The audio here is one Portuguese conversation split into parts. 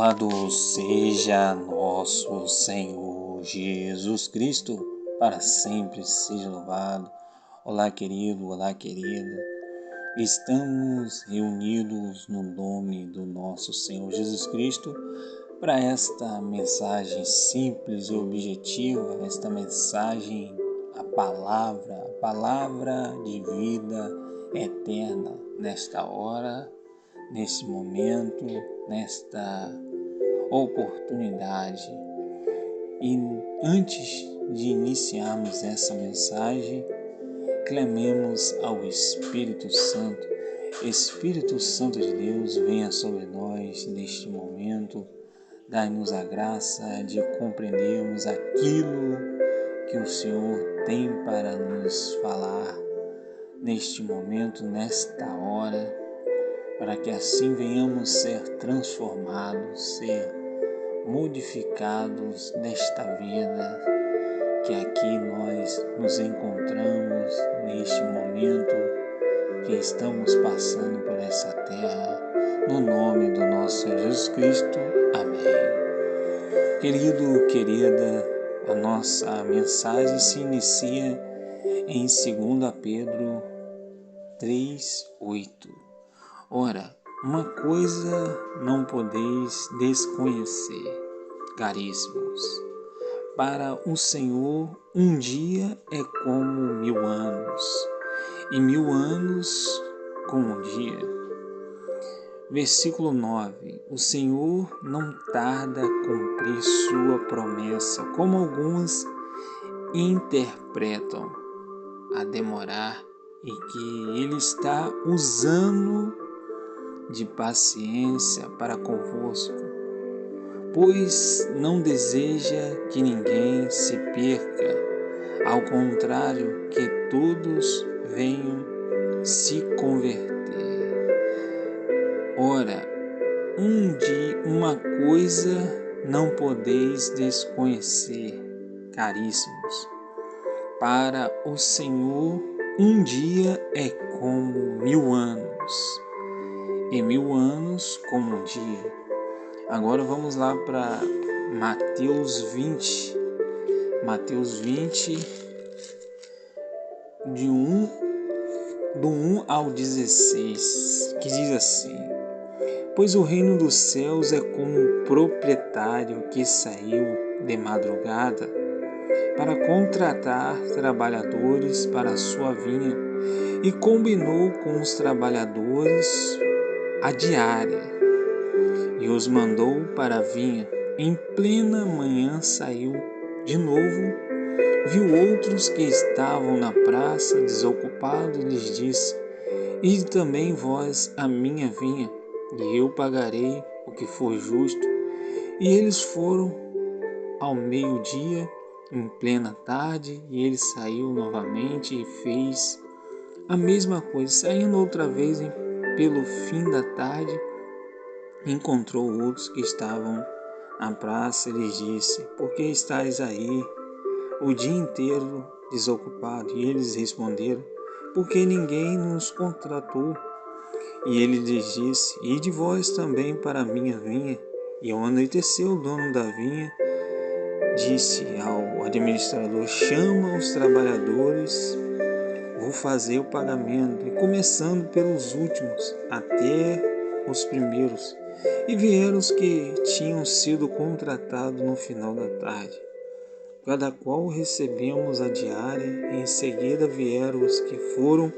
Louvado seja nosso Senhor Jesus Cristo, para sempre seja louvado. Olá, querido, olá, querida. Estamos reunidos no nome do nosso Senhor Jesus Cristo para esta mensagem simples e objetiva, esta mensagem, a palavra de vida eterna nesta hora, neste momento, nesta oportunidade. E antes de iniciarmos essa mensagem, clamemos ao Espírito Santo. Espírito Santo de Deus, venha sobre nós neste momento, dai-nos a graça de compreendermos aquilo que o Senhor tem para nos falar neste momento, nesta hora, para que assim venhamos ser transformados, ser modificados nesta vida que aqui nós nos encontramos neste momento que estamos passando por essa terra, no nome do nosso Senhor Jesus Cristo. Amém. Querido, querida, a nossa mensagem se inicia em 2 Pedro 3:8. Ora, uma coisa não podeis desconhecer, caríssimos. Para o Senhor, um dia é como 1000 anos, e 1000 anos como um dia. Versículo 9. O Senhor não tarda a cumprir sua promessa, como alguns interpretam a demorar, e que Ele está usando de paciência para convosco, pois não deseja que ninguém se perca, ao contrário, que todos venham se converter. Ora, uma coisa não podeis desconhecer, caríssimos. Para o Senhor, um dia é como 1000 anos, e 1000 anos como um dia. Agora vamos lá para Mateus 20. Mateus 20, do 1 ao 16, que diz assim: Pois o reino dos céus é como um proprietário que saiu de madrugada para contratar trabalhadores para a sua vinha e combinou com os trabalhadores a diária e os mandou para a vinha. Em plena manhã saiu de novo, viu outros que estavam na praça desocupados e lhes disse: Ide também vós à minha vinha, e eu pagarei o que for justo. E eles foram ao meio-dia, em plena tarde, e ele saiu novamente e fez a mesma coisa. Saindo outra vez pelo fim da tarde, encontrou outros que estavam na praça e lhes disse: Por que estáis aí o dia inteiro desocupado? E eles responderam: Porque ninguém nos contratou. E ele lhes disse: Ide vós também para a minha vinha. E ao anoitecer, o dono da vinha disse ao administrador: Chama os trabalhadores, vou fazer o pagamento, e começando pelos últimos até os primeiros. E vieram os que tinham sido contratados no final da tarde, cada qual recebemos a diária, e em seguida vieram os que foram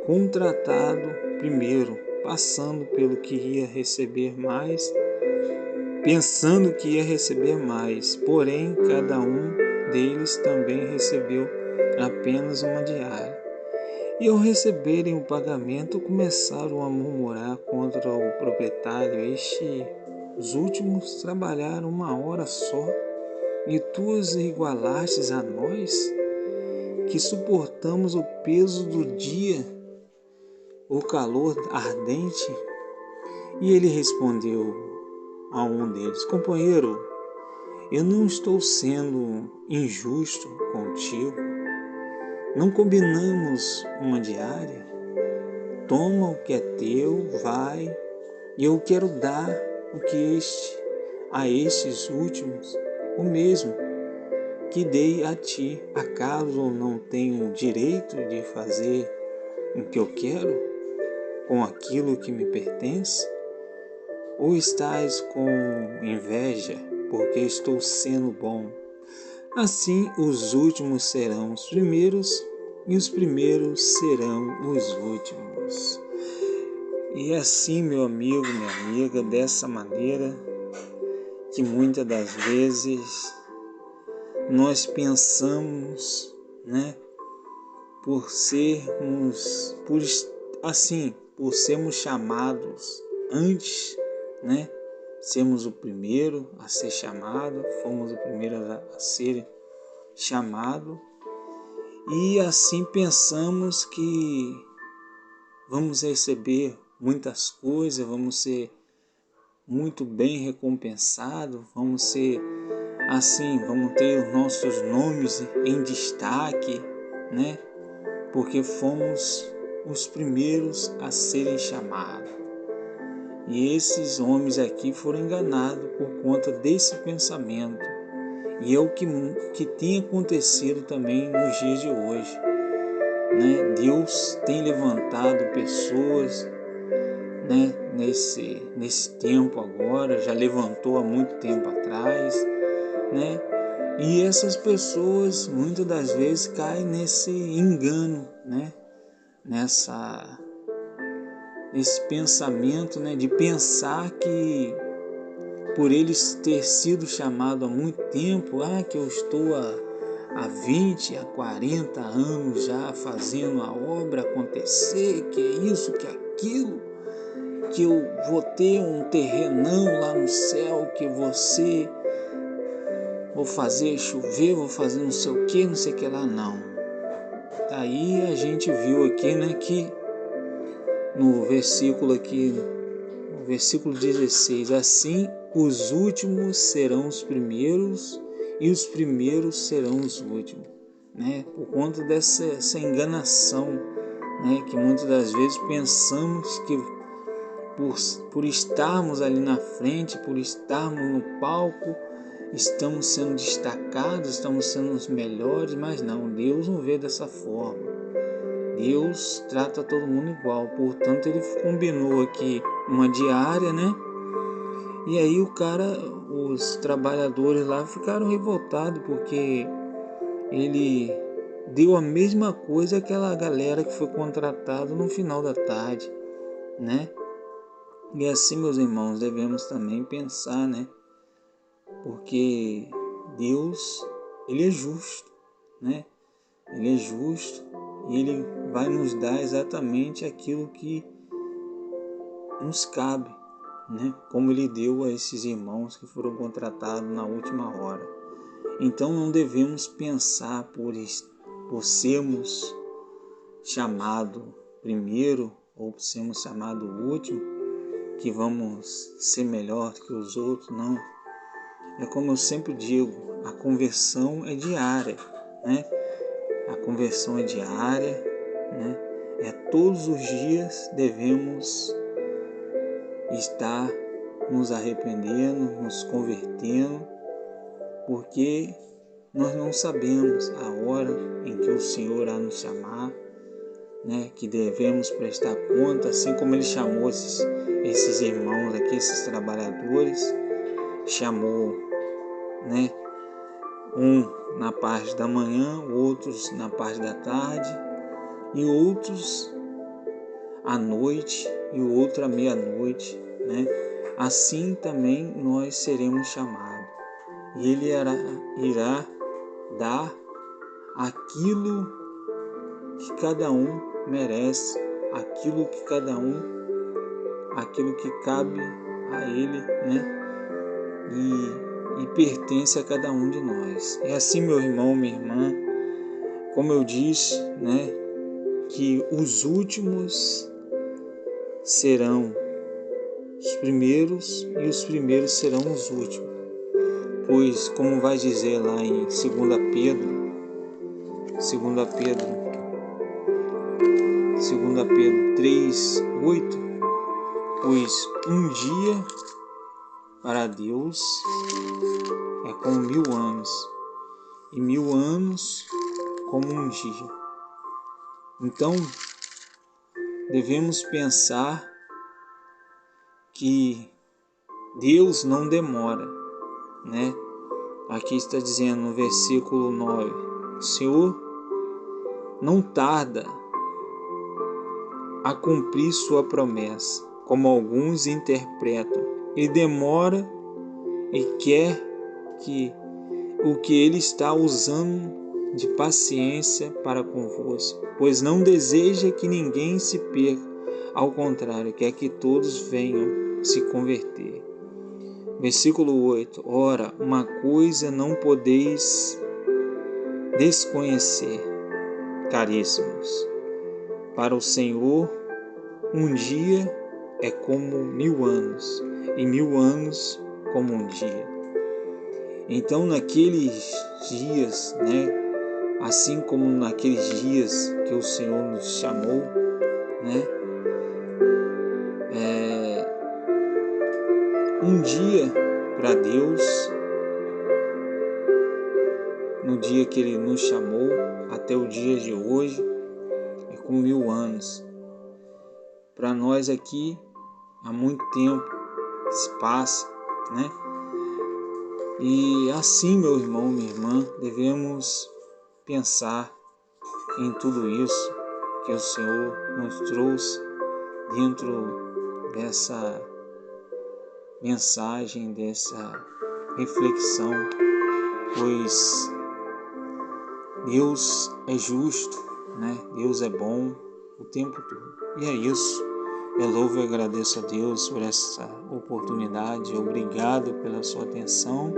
contratados primeiro, pensando que ia receber mais, porém cada um deles também recebeu apenas uma diária. E ao receberem o pagamento, começaram a murmurar contra o proprietário: Os últimos trabalharam 1 hora só, e tu os igualastes a nós, que suportamos o peso do dia, o calor ardente. E ele respondeu a um deles: Companheiro, eu não estou sendo injusto contigo. Não combinamos uma diária? Toma o que é teu, vai, e eu quero dar o que este a estes últimos o mesmo que dei a ti. Acaso não tenho o direito de fazer o que eu quero com aquilo que me pertence? Ou estás com inveja porque estou sendo bom? Assim os últimos serão os primeiros e os primeiros serão os últimos. E assim, meu amigo, minha amiga, dessa maneira que muitas das vezes nós pensamos, né, por sermos chamados antes, né, sermos o primeiro a ser chamado, fomos o primeiro a ser chamado, e assim pensamos que vamos receber muitas coisas, vamos ser muito bem recompensados, vamos ter os nossos nomes em destaque, né? Porque fomos os primeiros a serem chamados. E esses homens aqui foram enganados por conta desse pensamento. E é o que tem acontecido também nos dias de hoje, né? Deus tem levantado pessoas, né, nesse tempo agora, já levantou há muito tempo atrás, né? E essas pessoas muitas das vezes caem nesse engano, né? Nesse pensamento, né, de pensar que por eles ter sido chamado há muito tempo, que eu estou há 20, há 40 anos já fazendo a obra acontecer, que é isso, que é aquilo, que eu vou ter um terrenão lá no céu, que vou fazer chover, vou fazer não sei o que lá, não. Daí a gente viu aqui, né, que no versículo 16, assim os últimos serão os primeiros e os primeiros serão os últimos, né? Por conta dessa enganação, né, que muitas das vezes pensamos que por estarmos ali na frente, por estarmos no palco, estamos sendo destacados, estamos sendo os melhores, mas não, Deus não vê dessa forma. Deus trata todo mundo igual, portanto ele combinou aqui uma diária, né? E aí os trabalhadores lá ficaram revoltados porque ele deu a mesma coisa àquela galera que foi contratada no final da tarde, né? E assim, meus irmãos, devemos também pensar, né? Porque Deus, ele é justo, né? Ele é justo e ele vai nos dar exatamente aquilo que nos cabe, né? Como ele deu a esses irmãos que foram contratados na última hora. Então não devemos pensar por sermos chamados primeiro ou por sermos chamados último, que vamos ser melhor que os outros, não. É como eu sempre digo, a conversão é diária, né? A conversão é diária, né? Todos os dias devemos estar nos arrependendo, nos convertendo, porque nós não sabemos a hora em que o Senhor há nos chamar, né? Que devemos prestar conta, assim como Ele chamou esses irmãos aqui, esses trabalhadores, chamou, né? Um na parte da manhã, outros na parte da tarde e outros à noite e o outro à meia-noite, né? Assim também nós seremos chamados e Ele irá dar aquilo que cada um merece, aquilo que cabe a Ele, né? E pertence a cada um de nós. É assim, meu irmão, minha irmã, como eu disse, né, que os últimos serão os primeiros e os primeiros serão os últimos. Pois, como vai dizer lá em 2 Pedro 3:8, pois um dia para Deus é como 1000 anos, e 1000 anos como um dia. Então, devemos pensar que Deus não demora, né? Aqui está dizendo no versículo 9: o Senhor não tarda a cumprir sua promessa, como alguns interpretam. Ele demora e quer que o que ele está usando de paciência para convosco, pois não deseja que ninguém se perca, ao contrário, quer que todos venham se converter. Versículo 8: ora, uma coisa não podeis desconhecer, caríssimos, para o Senhor um dia é como 1000 anos, e 1000 anos como um dia. Então, naqueles dias, né, assim como naqueles dias que o Senhor nos chamou, né, um dia para Deus, no dia que Ele nos chamou, até o dia de hoje, é como 1000 anos. Para nós aqui, há muito tempo se passa, né? E assim, meu irmão, minha irmã, devemos pensar em tudo isso que o Senhor nos trouxe dentro dessa mensagem, dessa reflexão, pois Deus é justo, né? Deus é bom o tempo todo. E é isso. Eu louvo e agradeço a Deus por essa oportunidade. Obrigado pela sua atenção.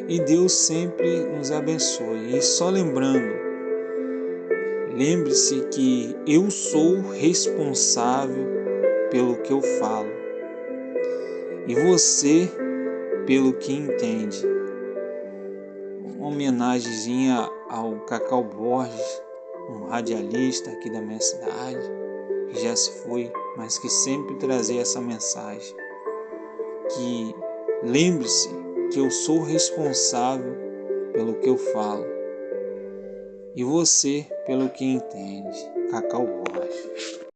E Deus sempre nos abençoe. E só lembrando, lembre-se que eu sou responsável pelo que eu falo. E você pelo que entende. Uma homenagemzinha ao Cacau Borges, um radialista aqui da minha cidade, que já se foi, mas que sempre trazia essa mensagem. Que lembre-se que eu sou responsável pelo que eu falo. E você pelo que entende. Cacau Borges.